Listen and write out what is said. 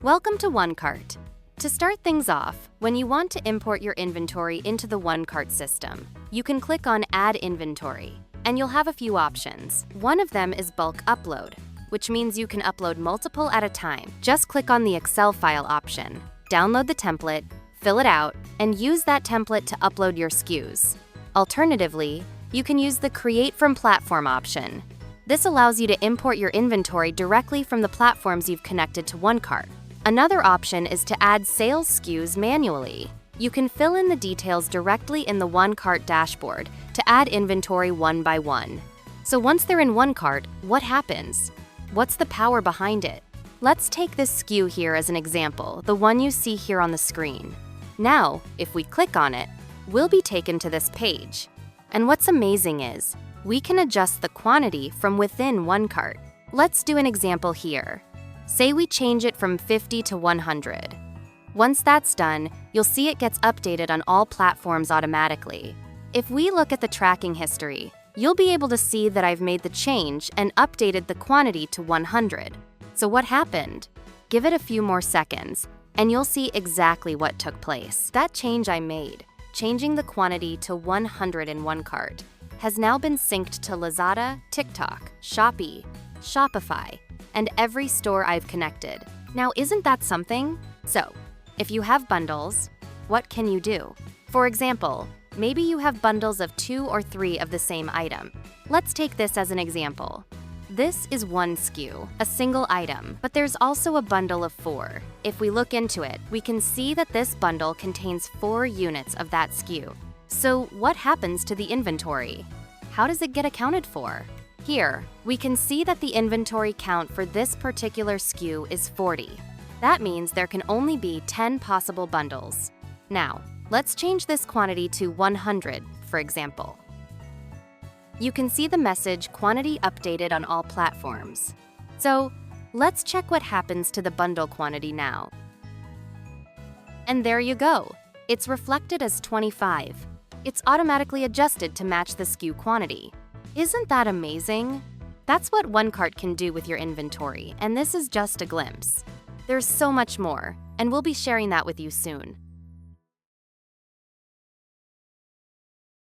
Welcome to OneCart. To start things off, when you want to import your inventory into the OneCart system, you can click on Add Inventory, and you'll have a few options. One of them is bulk upload, which means you can upload multiple at a time. Just click on the Excel file option, download the template, fill it out, and use that template to upload your SKUs. Alternatively, you can use the Create from Platform option. This allows you to import your inventory directly from the platforms you've connected to OneCart. Another option is to add sales SKUs manually. You can fill in the details directly in the OneCart dashboard to add inventory one by one. So once they're in OneCart, what happens? What's the power behind it? Let's take this SKU here as an example, the one you see here on the screen. Now, if we click on it, we'll be taken to this page. And what's amazing is, we can adjust the quantity from within OneCart. Let's do an example here. Say we change it from 50 to 100. Once that's done, you'll see it gets updated on all platforms automatically. If we look at the tracking history, you'll be able to see that I've made the change and updated the quantity to 100. So what happened? Give it a few more seconds, and you'll see exactly what took place. That change I made, changing the quantity to 100 in OneCart, has now been synced to Lazada, TikTok, Shopee, Shopify, and every store I've connected. Now, isn't that something? So, if you have bundles, what can you do? For example, maybe you have bundles of 2 or 3 of the same item. Let's take this as an example. This is one SKU, a single item, but there's also a bundle of 4. If we look into it, we can see that this bundle contains 4 units of that SKU. So what happens to the inventory? How does it get accounted for? Here, we can see that the inventory count for this particular SKU is 40. That means there can only be 10 possible bundles. Now, let's change this quantity to 100, for example. You can see the message quantity updated on all platforms. So, let's check what happens to the bundle quantity now. And there you go. It's reflected as 25. It's automatically adjusted to match the SKU quantity. Isn't that amazing? That's what OneCart can do with your inventory, and this is just a glimpse. There's so much more, and we'll be sharing that with you soon.